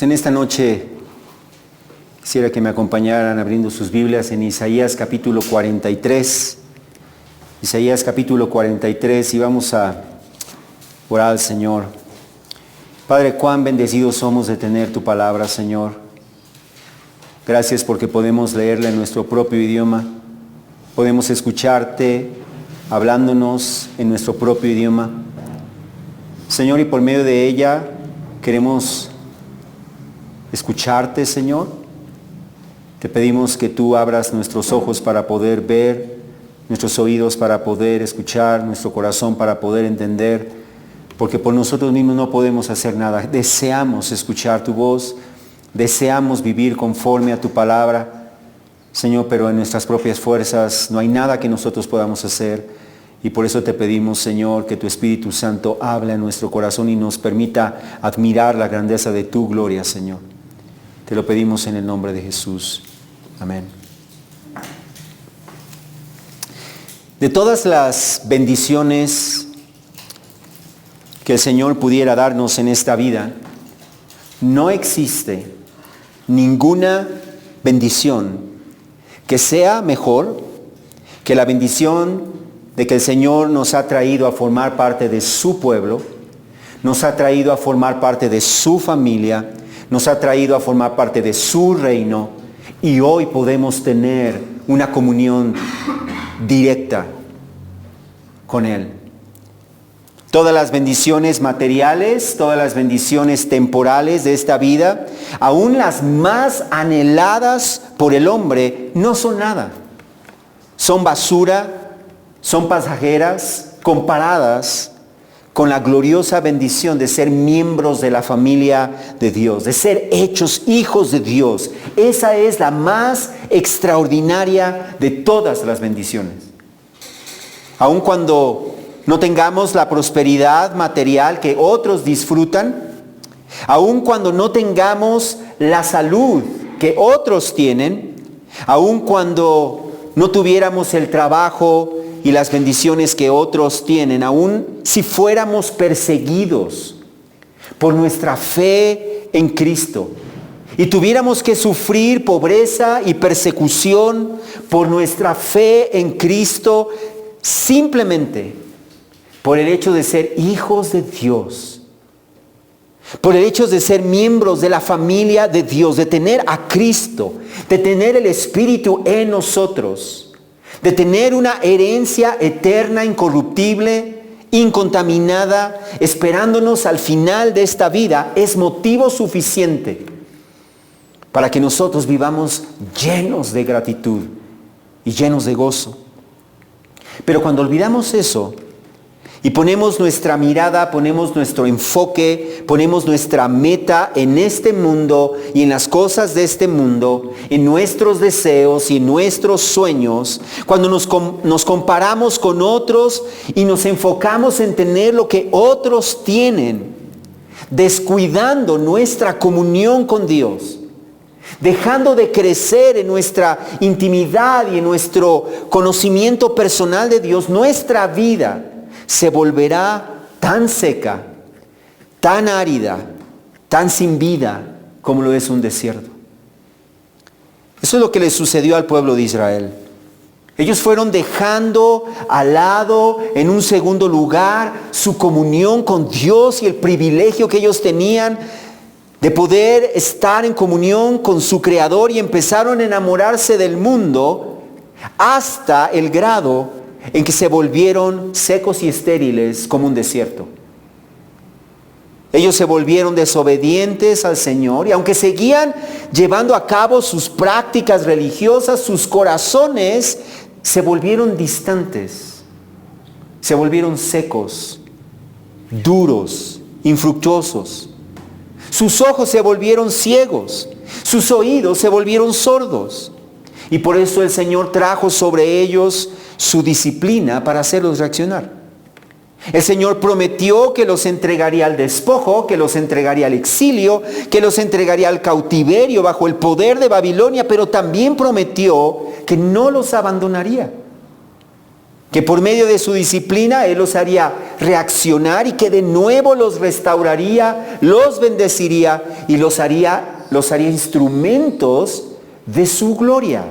Pues en esta noche quisiera que me acompañaran abriendo sus Biblias en Isaías capítulo 43. Isaías capítulo 43 y vamos a orar al Señor. Padre, cuán bendecidos somos de tener tu palabra, Señor. Gracias porque podemos leerla en nuestro propio idioma. Podemos escucharte hablándonos en nuestro propio idioma. Señor, y por medio de ella queremos escucharte, Señor. Te pedimos que tú abras nuestros ojos para poder ver, nuestros oídos para poder escuchar, nuestro corazón para poder entender, porque por nosotros mismos no podemos hacer nada. Deseamos escuchar tu voz, deseamos vivir conforme a tu palabra, Señor, pero en nuestras propias fuerzas no hay nada que nosotros podamos hacer. Y por eso te pedimos, Señor, que tu Espíritu Santo hable en nuestro corazón y nos permita admirar la grandeza de tu gloria, Señor. Te lo pedimos en el nombre de Jesús. Amén. De todas las bendiciones que el Señor pudiera darnos en esta vida, no existe ninguna bendición que sea mejor que la bendición de que el Señor nos ha traído a formar parte de su pueblo, nos ha traído a formar parte de su familia, nos ha traído a formar parte de su reino, y hoy podemos tener una comunión directa con Él. Todas las bendiciones materiales, todas las bendiciones temporales de esta vida, aún las más anheladas por el hombre, no son nada. Son basura, son pasajeras, comparadas con la gloriosa bendición de ser miembros de la familia de Dios, de ser hechos hijos de Dios. Esa es la más extraordinaria de todas las bendiciones. Aun cuando no tengamos la prosperidad material que otros disfrutan, aun cuando no tengamos la salud que otros tienen, aun cuando no tuviéramos el trabajo y las bendiciones que otros tienen, aun si fuéramos perseguidos por nuestra fe en Cristo y tuviéramos que sufrir pobreza y persecución por nuestra fe en Cristo, simplemente por el hecho de ser hijos de Dios, por el hecho de ser miembros de la familia de Dios, de tener a Cristo, de tener el Espíritu en nosotros, de tener una herencia eterna, incorruptible, incontaminada, esperándonos al final de esta vida, es motivo suficiente para que nosotros vivamos llenos de gratitud y llenos de gozo. Pero cuando olvidamos eso y ponemos nuestra mirada, ponemos nuestro enfoque, ponemos nuestra meta en este mundo y en las cosas de este mundo, en nuestros deseos y en nuestros sueños, cuando nos comparamos con otros y nos enfocamos en tener lo que otros tienen, descuidando nuestra comunión con Dios, dejando de crecer en nuestra intimidad y en nuestro conocimiento personal de Dios, nuestra vida se volverá tan seca, tan árida, tan sin vida como lo es un desierto. Eso es lo que le sucedió al pueblo de Israel. Ellos fueron dejando al lado, en un segundo lugar, su comunión con Dios y el privilegio que ellos tenían de poder estar en comunión con su Creador, y empezaron a enamorarse del mundo hasta el grado en que se volvieron secos y estériles como un desierto. Ellos se volvieron desobedientes al Señor, y aunque seguían llevando a cabo sus prácticas religiosas, sus corazones se volvieron distantes, se volvieron secos, duros, infructuosos. Sus ojos se volvieron ciegos, sus oídos se volvieron sordos. Y por eso el Señor trajo sobre ellos su disciplina para hacerlos reaccionar. El Señor prometió que los entregaría al despojo, que los entregaría al exilio, que los entregaría al cautiverio bajo el poder de Babilonia, pero también prometió que no los abandonaría. que por medio de su disciplina Él los haría reaccionar y que de nuevo los restauraría, los bendeciría y los haría instrumentos de su gloria.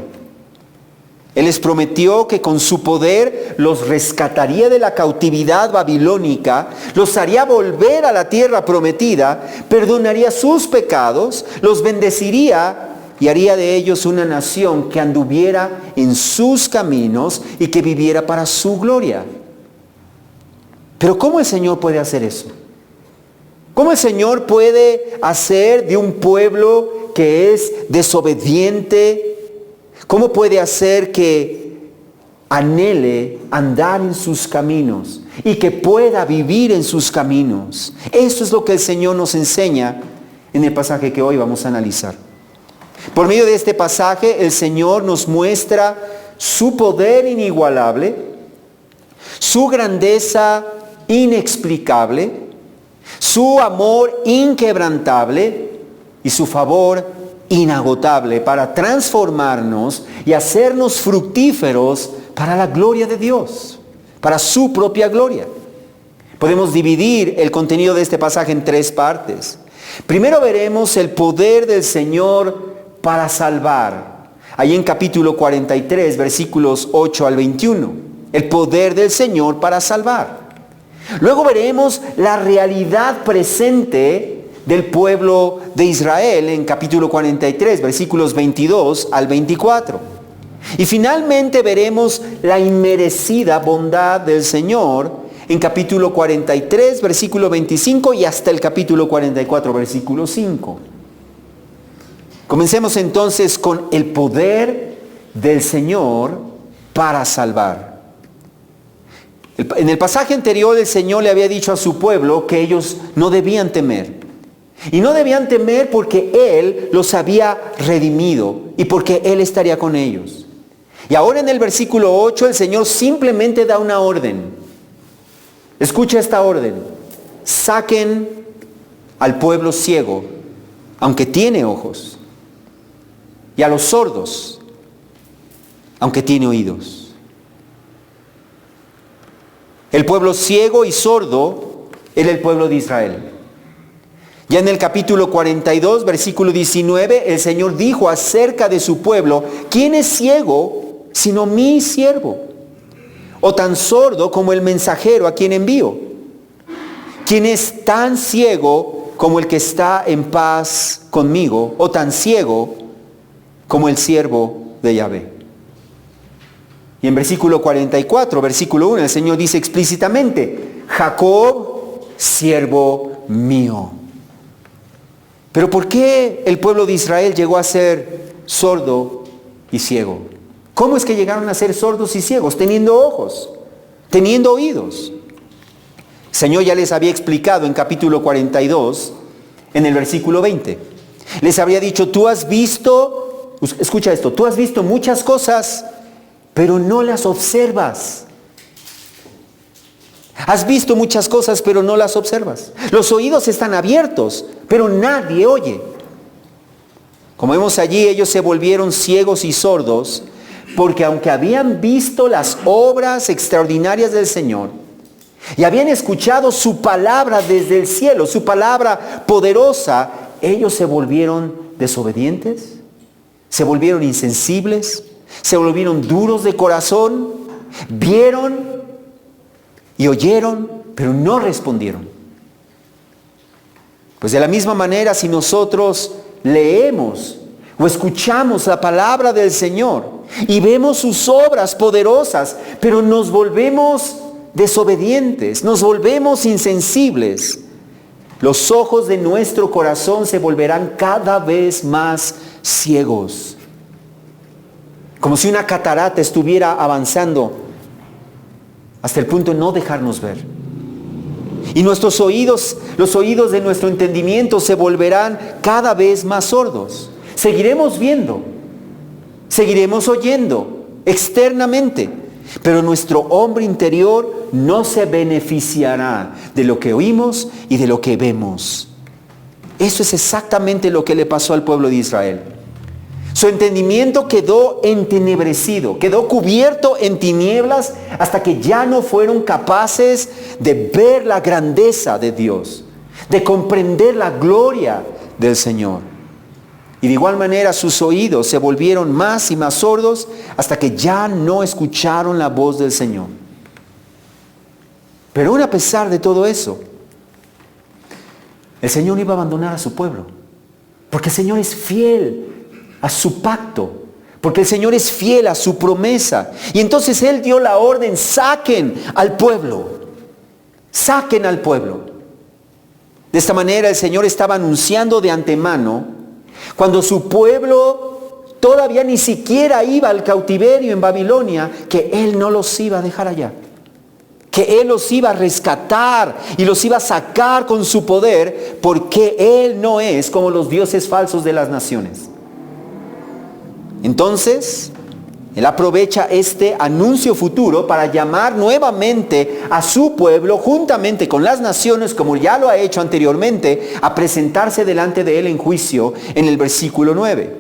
Él les prometió que con su poder los rescataría de la cautividad babilónica, los haría volver a la tierra prometida, perdonaría sus pecados, los bendeciría y haría de ellos una nación que anduviera en sus caminos y que viviera para su gloria. Pero ¿cómo el Señor puede hacer eso? ¿Cómo el Señor puede hacer de un pueblo que es desobediente? ¿Cómo puede hacer que anhele andar en sus caminos y que pueda vivir en sus caminos? Eso es lo que el Señor nos enseña en el pasaje que hoy vamos a analizar. Por medio de este pasaje, el Señor nos muestra su poder inigualable, su grandeza inexplicable, su amor inquebrantable y su favor inagotable para transformarnos y hacernos fructíferos para la gloria de Dios, para su propia gloria. Podemos dividir el contenido de este pasaje en tres partes. Primero veremos el poder del Señor para salvar. Ahí en capítulo 43, versículos 8 al 21. El poder del Señor para salvar. Luego veremos la realidad presente del pueblo de Israel en capítulo 43, versículos 22 al 24. Y finalmente veremos la inmerecida bondad del Señor en capítulo 43, versículo 25 y hasta el capítulo 44, versículo 5. Comencemos entonces con el poder del Señor para salvar. En el pasaje anterior el Señor le había dicho a su pueblo que ellos no debían temer. Y no debían temer porque Él los había redimido y porque Él estaría con ellos. Y ahora en el versículo 8 el Señor simplemente da una orden. Escucha esta orden. Saquen al pueblo ciego, aunque tiene ojos, y a los sordos, aunque tiene oídos. El pueblo ciego y sordo era el pueblo de Israel. Ya en el capítulo 42, versículo 19, el Señor dijo acerca de su pueblo: ¿quién es ciego sino mi siervo? O tan sordo como el mensajero a quien envío. ¿Quién es tan ciego como el que está en paz conmigo? O tan ciego como el siervo de Yahvé. Y en versículo 44, versículo 1, el Señor dice explícitamente: Jacob, siervo mío. Pero ¿por qué el pueblo de Israel llegó a ser sordo y ciego? ¿Cómo es que llegaron a ser sordos y ciegos? Teniendo ojos, teniendo oídos. El Señor ya les había explicado en capítulo 42, en el versículo 20. Les había dicho: tú has visto, escucha esto, tú has visto muchas cosas, pero no las observas. Has visto muchas cosas, pero no las observas. Los oídos están abiertos, pero nadie oye. Como vemos allí, ellos se volvieron ciegos y sordos, porque aunque habían visto las obras extraordinarias del Señor, y habían escuchado su palabra desde el cielo, su palabra poderosa, ellos se volvieron desobedientes, se volvieron insensibles, se volvieron duros de corazón, vieron y oyeron, pero no respondieron. Pues de la misma manera, si nosotros leemos o escuchamos la palabra del Señor y vemos sus obras poderosas, pero nos volvemos desobedientes, nos volvemos insensibles, los ojos de nuestro corazón se volverán cada vez más ciegos. Como si una catarata estuviera avanzando hasta el punto de no dejarnos ver. Y nuestros oídos, los oídos de nuestro entendimiento se volverán cada vez más sordos. Seguiremos viendo, seguiremos oyendo externamente, pero nuestro hombre interior no se beneficiará de lo que oímos y de lo que vemos. Eso es exactamente lo que le pasó al pueblo de Israel. Su entendimiento quedó entenebrecido, quedó cubierto en tinieblas hasta que ya no fueron capaces de ver la grandeza de Dios, de comprender la gloria del Señor. Y de igual manera sus oídos se volvieron más y más sordos hasta que ya no escucharon la voz del Señor. Pero aún a pesar de todo eso, el Señor no iba a abandonar a su pueblo, porque el Señor es fiel a su pacto, porque el Señor es fiel a su promesa. Y entonces Él dio la orden: saquen al pueblo, saquen al pueblo. De esta manera el Señor estaba anunciando de antemano, cuando su pueblo todavía ni siquiera iba al cautiverio en Babilonia, que Él no los iba a dejar allá, que Él los iba a rescatar y los iba a sacar con su poder, porque Él no es como los dioses falsos de las naciones. Entonces, Él aprovecha este anuncio futuro para llamar nuevamente a su pueblo, juntamente con las naciones, como ya lo ha hecho anteriormente, a presentarse delante de Él en juicio en el versículo 9.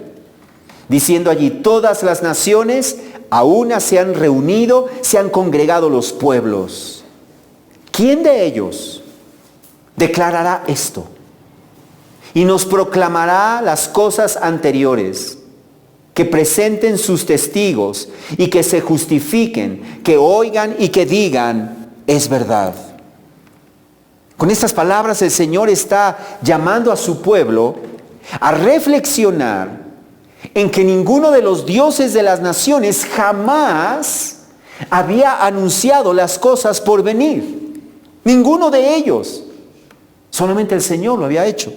Diciendo allí: todas las naciones a una se han reunido, se han congregado los pueblos. ¿Quién de ellos declarará esto y nos proclamará las cosas anteriores? Que presenten sus testigos y que se justifiquen, que oigan y que digan: es verdad. Con estas palabras el Señor está llamando a su pueblo a reflexionar en que ninguno de los dioses de las naciones jamás había anunciado las cosas por venir. Ninguno de ellos. Solamente el Señor lo había hecho.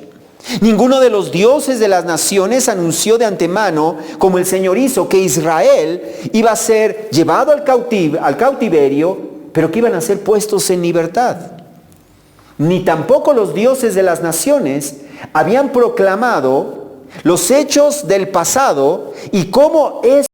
Ninguno de los dioses de las naciones anunció de antemano, como el Señor hizo, que Israel iba a ser llevado al cautiverio, pero que iban a ser puestos en libertad. Ni tampoco los dioses de las naciones habían proclamado los hechos del pasado y cómo es